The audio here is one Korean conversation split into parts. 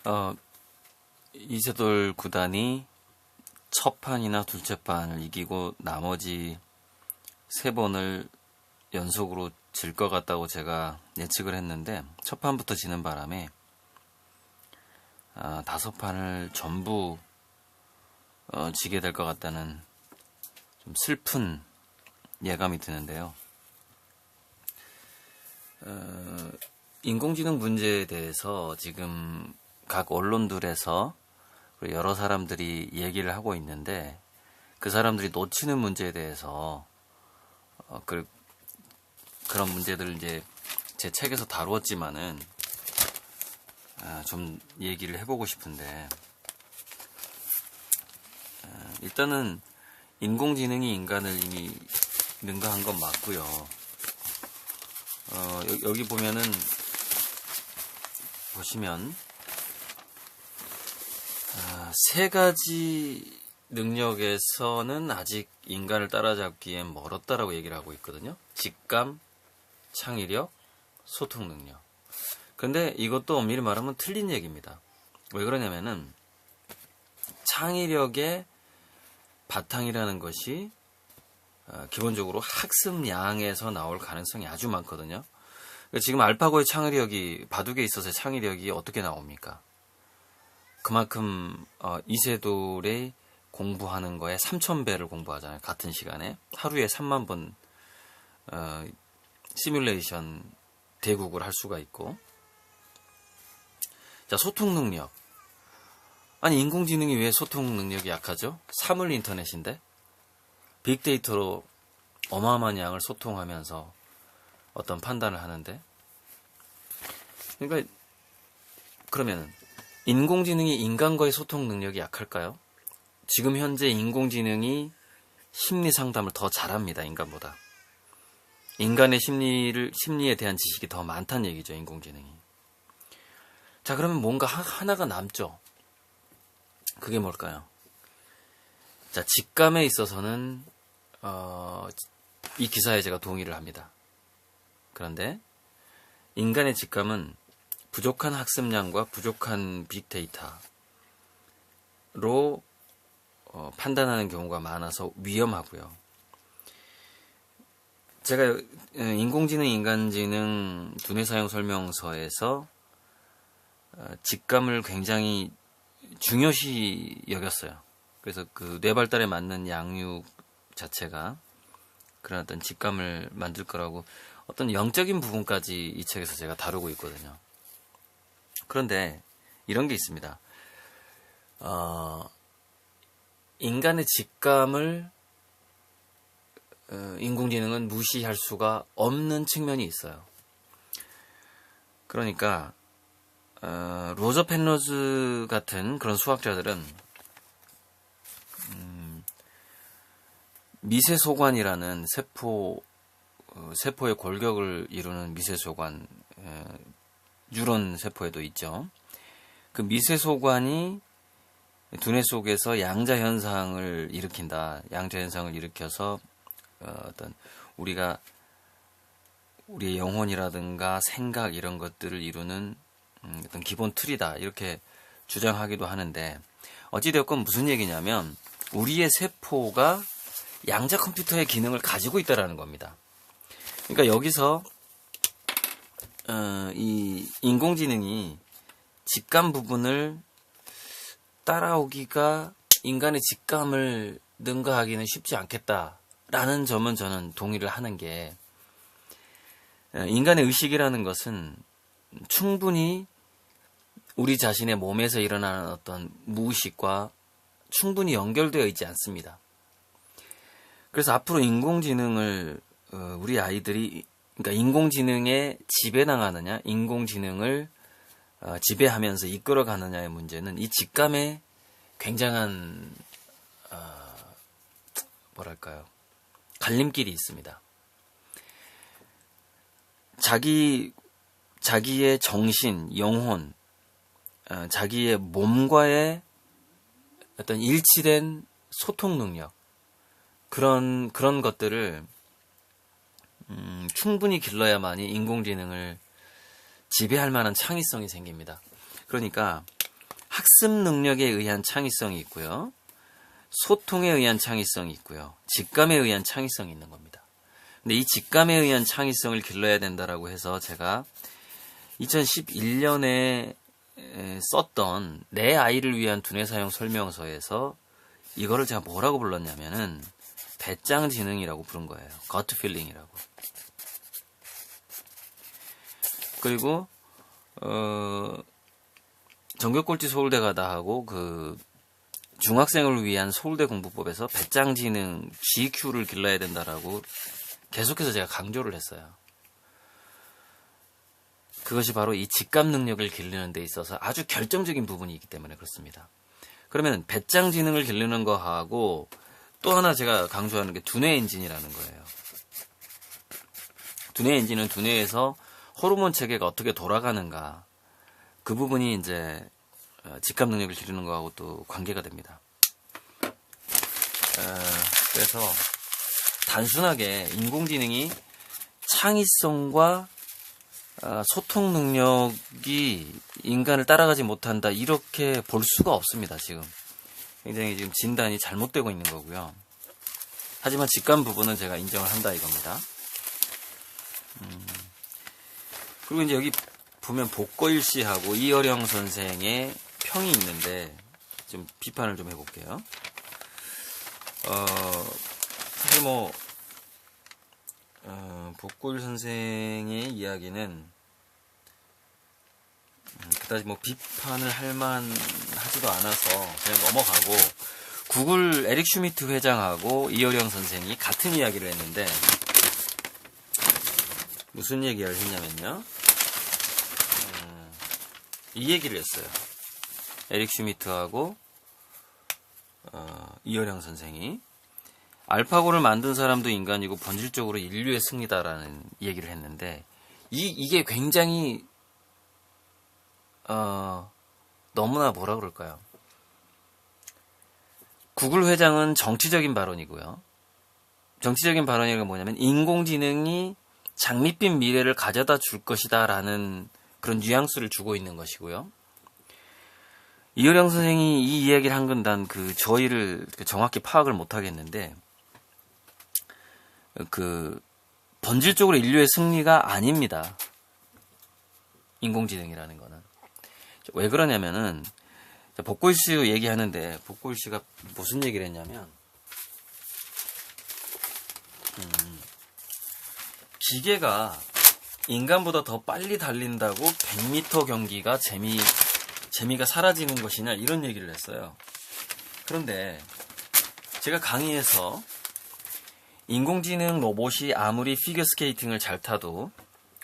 어, 이세돌 구단이 첫 판이나 둘째 판을 이기고 나머지 세 번을 연속으로 질 것 같다고 제가 예측을 했는데 첫 판부터 지는 바람에 다섯 판을 전부 지게 될 것 같다는 좀 슬픈 예감이 드는데요. 인공지능 문제에 대해서 지금 각 언론들에서 여러 사람들이 얘기를 하고 있는데 그 사람들이 놓치는 문제에 대해서 그런 문제들을 이제 제 책에서 다루었지만은 좀 얘기를 해보고 싶은데 일단은 인공지능이 인간을 이미 능가한 건 맞고요. 여기 보시면 세 가지 능력에서는 아직 인간을 따라잡기엔 멀었다라고 얘기를 하고 있거든요. 직감, 창의력, 소통 능력. 근데 이것도 엄밀히 말하면 틀린 얘기입니다. 왜 그러냐면은 창의력의 바탕이라는 것이 기본적으로 학습량에서 나올 가능성이 아주 많거든요. 지금 알파고의 창의력이 바둑에 있어서의 창의력이 어떻게 나옵니까? 그만큼 이세돌의 공부하는 거에 3000배를 공부하잖아요. 같은 시간에 하루에 3만 번 시뮬레이션 대국을 할 수가 있고. 자, 소통 능력. 아니, 인공지능이 왜 소통 능력이 약하죠? 사물 인터넷인데 빅데이터로 어마어마한 양을 소통하면서 어떤 판단을 하는데, 그러니까 그러면 인공지능이 인간과의 소통 능력이 약할까요? 지금 현재 인공지능이 심리 상담을 더 잘합니다. 인간보다. 인간의 심리에 대한 지식이 더 많다는 얘기죠. 인공지능이. 자, 그러면 뭔가 하나가 남죠. 그게 뭘까요? 자, 직감에 있어서는 이 기사에 제가 동의를 합니다. 그런데 인간의 직감은 부족한 학습량과 부족한 빅데이터로 판단하는 경우가 많아서 위험하고요. 제가 인공지능, 인간지능 두뇌 사용 설명서에서 직감을 굉장히 중요시 여겼어요. 그래서 그 뇌 발달에 맞는 양육 자체가 그런 어떤 직감을 만들 거라고 어떤 영적인 부분까지 이 책에서 제가 다루고 있거든요. 그런데 이런 게 있습니다. 인간의 직감을 인공지능은 무시할 수가 없는 측면이 있어요. 그러니까 로저 펜로즈 같은 그런 수학자들은 미세소관이라는 세포의 골격을 이루는 미세소관, 뉴런 세포에도 있죠. 그 미세소관이 두뇌 속에서 양자현상을 일으킨다. 양자현상을 일으켜서 어떤 우리의 영혼이라든가 생각 이런 것들을 이루는 어떤 기본 틀이다. 이렇게 주장하기도 하는데 어찌되었건 무슨 얘기냐면 우리의 세포가 양자 컴퓨터의 기능을 가지고 있다라는 겁니다. 그러니까 여기서 이 인공지능이 직감 부분을 따라오기가 인간의 직감을 능가하기는 쉽지 않겠다라는 점은 저는 동의를 하는 게, 인간의 의식이라는 것은 충분히 우리 자신의 몸에서 일어나는 어떤 무의식과 충분히 연결되어 있지 않습니다. 그래서 앞으로 인공지능을 우리 아이들이, 그러니까 인공지능에 지배당하느냐, 인공지능을 지배하면서 이끌어가느냐의 문제는 이 직감에 굉장한 뭐랄까요, 갈림길이 있습니다. 자기의 정신, 영혼, 자기의 몸과의 어떤 일치된 소통 능력, 그런 것들을 충분히 길러야만이 인공지능을 지배할 만한 창의성이 생깁니다. 그러니까 학습 능력에 의한 창의성이 있고요. 소통에 의한 창의성이 있고요. 직감에 의한 창의성이 있는 겁니다. 근데 이 직감에 의한 창의성을 길러야 된다라고 해서 제가 2011년에 썼던 내 아이를 위한 두뇌 사용 설명서에서 이거를 제가 뭐라고 불렀냐면은 배짱 지능이라고 부른 거예요. gut feeling이라고. 그리고 전교꼴찌 서울대 가다 하고 그 중학생을 위한 서울대 공부법에서 배짱 지능 GQ를 길러야 된다라고 계속해서 제가 강조를 했어요. 그것이 바로 이 직감 능력을 기르는 데 있어서 아주 결정적인 부분이 있기 때문에 그렇습니다. 그러면 배짱 지능을 기르는 거하고 또 하나 제가 강조하는 게 두뇌 엔진이라는 거예요. 두뇌 엔진은 두뇌에서 호르몬 체계가 어떻게 돌아가는가, 그 부분이 이제 직감 능력을 기르는 거하고 또 관계가 됩니다. 그래서 단순하게 인공지능이 창의성과 소통 능력이 인간을 따라가지 못한다, 이렇게 볼 수가 없습니다. 지금 굉장히 지금 진단이 잘못되고 있는 거고요. 하지만 직감 부분은 제가 인정을 한다 이겁니다. 그리고 이제 여기 보면 복거일 씨하고 이어령 선생의 평이 있는데 좀 비판을 좀 해볼게요. 사실 복골 선생의 이야기는 그다지 비판을 할 만하지도 않아서 그냥 넘어가고, 구글 에릭 슈미트 회장하고 이어령 선생이 같은 이야기를 했는데 무슨 얘기를 했냐면요, 이 얘기를 했어요. 에릭 슈미트하고 이어령 선생이 알파고를 만든 사람도 인간이고 본질적으로 인류의 승리다라는 얘기를 했는데, 이게 굉장히 너무나 뭐라 그럴까요? 구글 회장은 정치적인 발언이고요. 정치적인 발언이 뭐냐면 인공지능이 장밋빛 미래를 가져다 줄 것이다 라는 그런 뉘앙스를 주고 있는 것이고요. 이어령 선생이 이 이야기를 한 건 난 저희를 정확히 파악을 못 하겠는데, 본질적으로 인류의 승리가 아닙니다. 인공지능이라는 거는. 왜 그러냐면은, 복골 씨 얘기하는데, 복골 씨가 무슨 얘기를 했냐면, 기계가 인간보다 더 빨리 달린다고 100m 경기가 재미가 사라지는 것이냐, 이런 얘기를 했어요. 그런데 제가 강의에서 인공지능 로봇이 아무리 피겨스케이팅을 잘 타도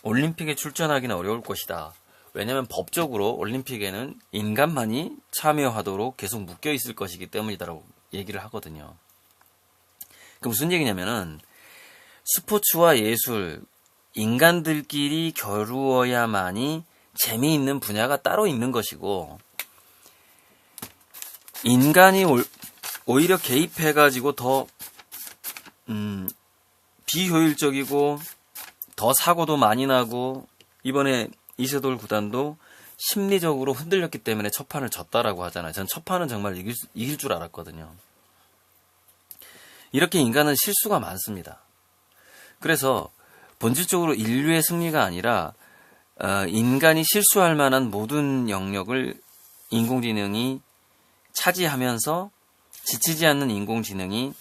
올림픽에 출전하기는 어려울 것이다. 왜냐하면 법적으로 올림픽에는 인간만이 참여하도록 계속 묶여 있을 것이기 때문이다라고 얘기를 하거든요. 그 무슨 얘기냐면은, 스포츠와 예술, 인간들끼리 겨루어야만이 재미있는 분야가 따로 있는 것이고, 인간이 오히려 개입해가지고 더 비효율적이고 더 사고도 많이 나고, 이번에 이세돌 구단도 심리적으로 흔들렸기 때문에 첫 판을 졌다라고 하잖아요. 전 첫 판은 정말 이길 줄 알았거든요. 이렇게 인간은 실수가 많습니다. 그래서 본질적으로 인류의 승리가 아니라 인간이 실수할 만한 모든 영역을 인공지능이 차지하면서, 지치지 않는 인공지능이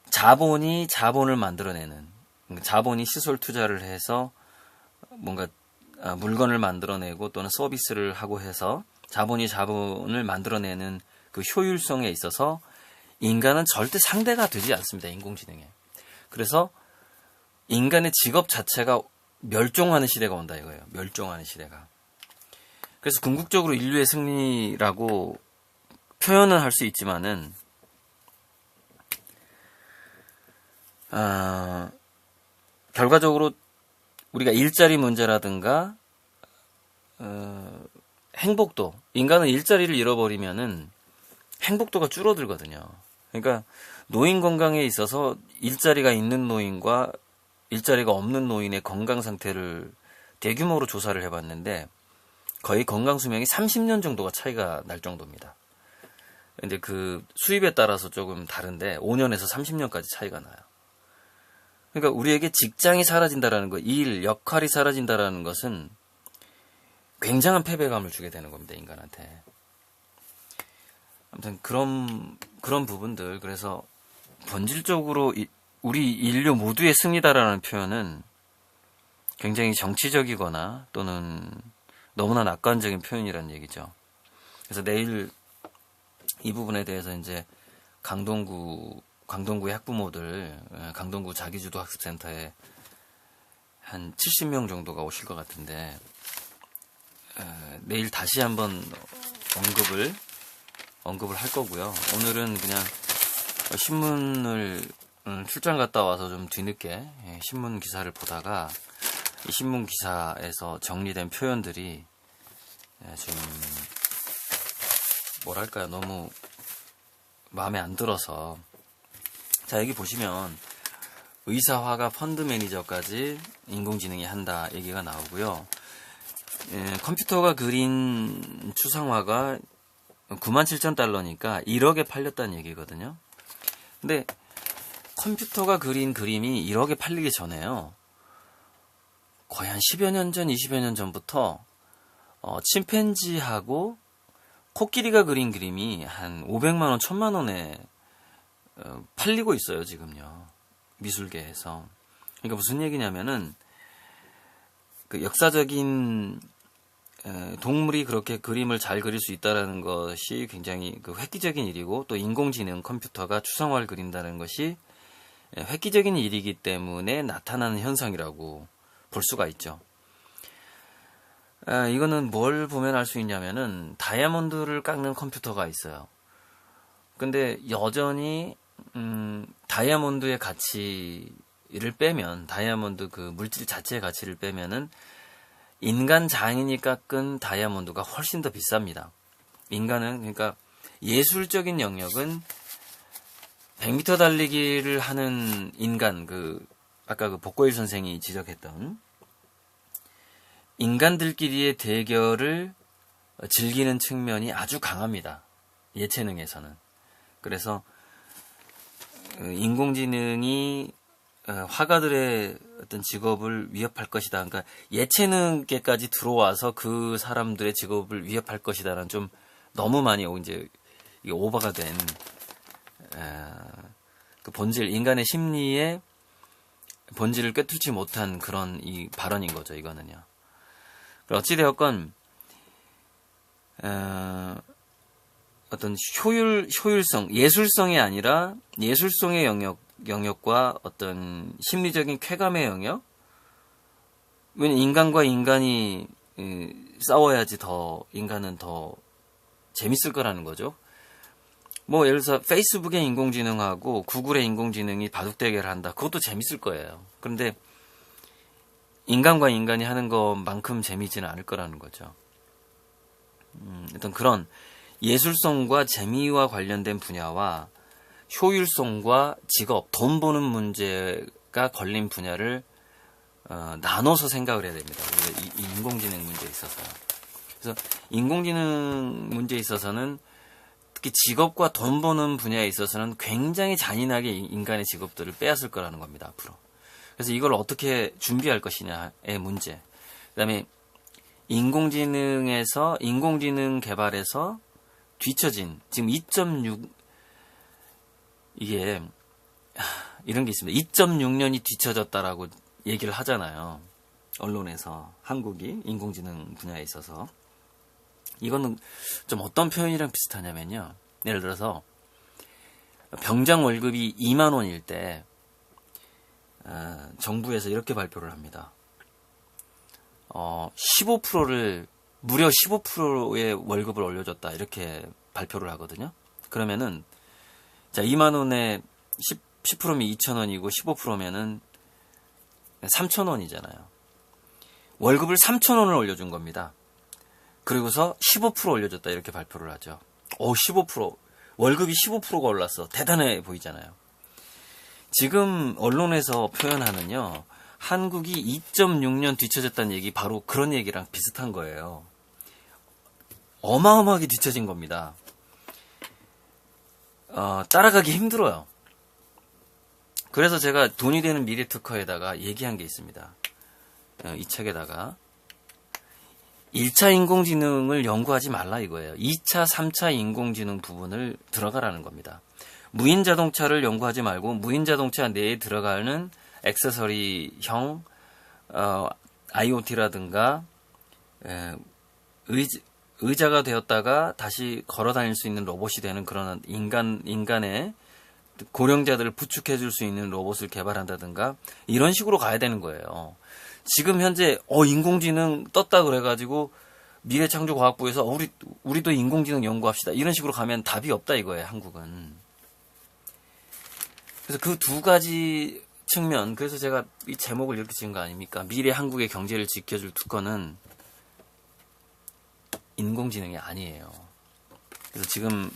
자본이 자본을 만들어내는, 자본이 시설 투자를 해서 뭔가 물건을 만들어내고 또는 서비스를 하고 해서 자본이 자본을 만들어내는 그 효율성에 있어서 인간은 절대 상대가 되지 않습니다. 인공지능에. 그래서 인간의 직업 자체가 멸종하는 시대가 온다 이거예요. 멸종하는 시대가. 그래서 궁극적으로 인류의 승리라고 표현은 할 수 있지만은, 결과적으로 우리가 일자리 문제라든가 행복도, 인간은 일자리를 잃어버리면은 행복도가 줄어들거든요. 그러니까 노인 건강에 있어서 일자리가 있는 노인과 일자리가 없는 노인의 건강 상태를 대규모로 조사를 해봤는데, 거의 건강 수명이 30년 정도가 차이가 날 정도입니다. 근데 그 수입에 따라서 조금 다른데 5년에서 30년까지 차이가 나요. 그러니까 우리에게 직장이 사라진다라는 거, 일, 역할이 사라진다라는 것은 굉장한 패배감을 주게 되는 겁니다, 인간한테. 아무튼 그런 부분들, 그래서 본질적으로 우리 인류 모두의 승리다라는 표현은 굉장히 정치적이거나 또는 너무나 낙관적인 표현이라는 얘기죠. 그래서 내일 이 부분에 대해서 이제 강동구의 학부모들, 강동구 자기주도 학습센터에 한 70명 정도가 오실 것 같은데, 내일 다시 한번 언급을 할 거고요. 오늘은 그냥 신문을 출장 갔다 와서 좀 뒤늦게 신문 기사를 보다가 이 신문 기사에서 정리된 표현들이 좀 뭐랄까요, 너무 마음에 안 들어서. 자, 여기 보시면 의사화가 펀드 매니저까지 인공지능이 한다 얘기가 나오고요. 컴퓨터가 그린 추상화가 97,000달러니까 1억에 팔렸다는 얘기거든요. 근데 컴퓨터가 그린 그림이 1억에 팔리기 전에요, 거의 한 10여 년 전, 20여 년 전부터 침팬지하고 코끼리가 그린 그림이 한 500만 원, 1000만 원에 팔리고 있어요, 지금요. 미술계에서. 그러니까 무슨 얘기냐면은 그 역사적인 동물이 그렇게 그림을 잘 그릴 수 있다는 것이 굉장히 그 획기적인 일이고, 또 인공지능 컴퓨터가 추상화를 그린다는 것이 획기적인 일이기 때문에 나타나는 현상이라고 볼 수가 있죠. 이거는 뭘 보면 알 수 있냐면은 다이아몬드를 깎는 컴퓨터가 있어요. 근데 여전히 다이아몬드의 가치를 빼면, 다이아몬드 그 물질 자체의 가치를 빼면은 인간 장인이 깎은 다이아몬드가 훨씬 더 비쌉니다. 인간은, 그러니까 예술적인 영역은 100m 달리기를 하는 인간, 아까 그 복고일 선생이 지적했던 인간들끼리의 대결을 즐기는 측면이 아주 강합니다, 예체능에서는. 그래서 인공지능이 화가들의 어떤 직업을 위협할 것이다, 그러니까 예체능계까지 들어와서 그 사람들의 직업을 위협할 것이다라는, 좀 너무 많이 이제 이게 오버가 된 그 본질, 인간의 심리의 본질을 꿰뚫지 못한 그런 이 발언인 거죠, 이거는요. 어찌되었건 어떤 효율성, 예술성이 아니라 예술성의 영역과 어떤 심리적인 쾌감의 영역. 왜냐면 인간과 인간이 싸워야지 인간은 더 재밌을 거라는 거죠. 뭐 예를 들어서 페이스북의 인공지능하고 구글의 인공지능이 바둑대결을 한다, 그것도 재밌을 거예요. 그런데 인간과 인간이 하는 것만큼 재미지는 않을 거라는 거죠. 어떤 그런 예술성과 재미와 관련된 분야와 효율성과 직업, 돈 버는 문제가 걸린 분야를 나눠서 생각을 해야 됩니다, 우리가 이 인공지능 문제에 있어서. 그래서 인공지능 문제에 있어서는 특히 직업과 돈 버는 분야에 있어서는 굉장히 잔인하게 인간의 직업들을 빼앗을 거라는 겁니다, 앞으로. 그래서 이걸 어떻게 준비할 것이냐의 문제. 그다음에 인공지능 개발에서 뒤처진, 지금 2.6, 이게 이런 게 있습니다. 2.6년이 뒤처졌다라고 얘기를 하잖아요, 언론에서. 한국이 인공지능 분야에 있어서. 이거는 좀 어떤 표현이랑 비슷하냐면요, 예를 들어서 병장 월급이 2만 원일 때 정부에서 이렇게 발표를 합니다. 15%를, 무려 15%의 월급을 올려줬다, 이렇게 발표를 하거든요. 그러면은, 자, 2만 원에 10%면 2,000원이고 15%면은 3,000원이잖아요. 월급을 3,000원을 올려준 겁니다. 그리고서 15% 올려줬다, 이렇게 발표를 하죠. 15%. 월급이 15%가 올랐어. 대단해 보이잖아요. 지금 언론에서 표현하는요, 한국이 2.6년 뒤처졌다는 얘기, 바로 그런 얘기랑 비슷한 거예요. 어마어마하게 뒤처진 겁니다. 따라가기 힘들어요. 그래서 제가 돈이 되는 미래 특허에다가 얘기한 게 있습니다. 이 책에다가 1차 인공지능을 연구하지 말라 이거예요. 2차, 3차 인공지능 부분을 들어가라는 겁니다. 무인 자동차를 연구하지 말고 무인 자동차 내에 들어가는 액세서리형 IoT라든가 의자가 되었다가 다시 걸어 다닐 수 있는 로봇이 되는 그런 인간의 고령자들을 부축해 줄 수 있는 로봇을 개발한다든가 이런 식으로 가야 되는 거예요. 지금 현재 인공지능 떴다 그래가지고 미래창조과학부에서 우리도 인공지능 연구합시다 이런 식으로 가면 답이 없다 이거예요. 한국은. 그래서 그 두 가지 측면, 그래서 제가 이 제목을 이렇게 지은 거 아닙니까? 미래 한국의 경제를 지켜줄 특허는 인공지능이 아니에요. 그래서 지금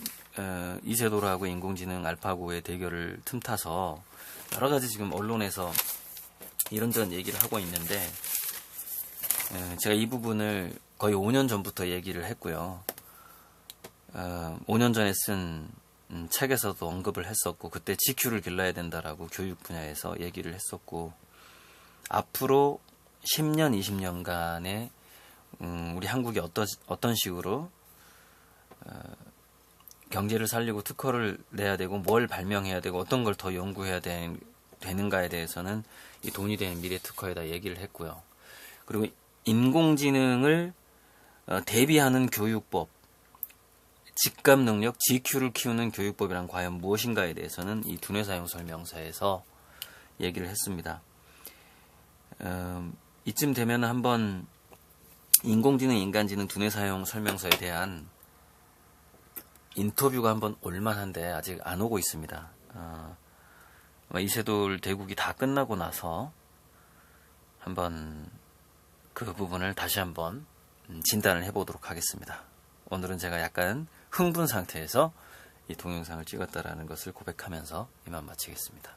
이세돌하고 인공지능 알파고의 대결을 틈타서 여러 가지 지금 언론에서 이런저런 얘기를 하고 있는데 제가 이 부분을 거의 5년 전부터 얘기를 했고요. 5년 전에 쓴 책에서도 언급을 했었고 그때 GQ를 길러야 된다라고 교육 분야에서 얘기를 했었고 앞으로 10년, 20년간의 우리 한국이 어떤 식으로 경제를 살리고 특허를 내야 되고 뭘 발명해야 되고 어떤 걸 더 연구해야 되는가에 대해서는 이 돈이 되는 미래 특허에다 얘기를 했고요. 그리고 인공지능을 대비하는 교육법, 직감 능력, GQ를 키우는 교육법이란 과연 무엇인가에 대해서는 이 두뇌 사용 설명서에서 얘기를 했습니다. 이쯤 되면 한번 인공지능, 인간지능 두뇌 사용 설명서에 대한 인터뷰가 한번 올만한데 아직 안 오고 있습니다. 이세돌 대국이 다 끝나고 나서 한번 그 부분을 다시 한번 진단을 해보도록 하겠습니다. 오늘은 제가 약간 흥분 상태에서 이 동영상을 찍었다라는 것을 고백하면서 이만 마치겠습니다.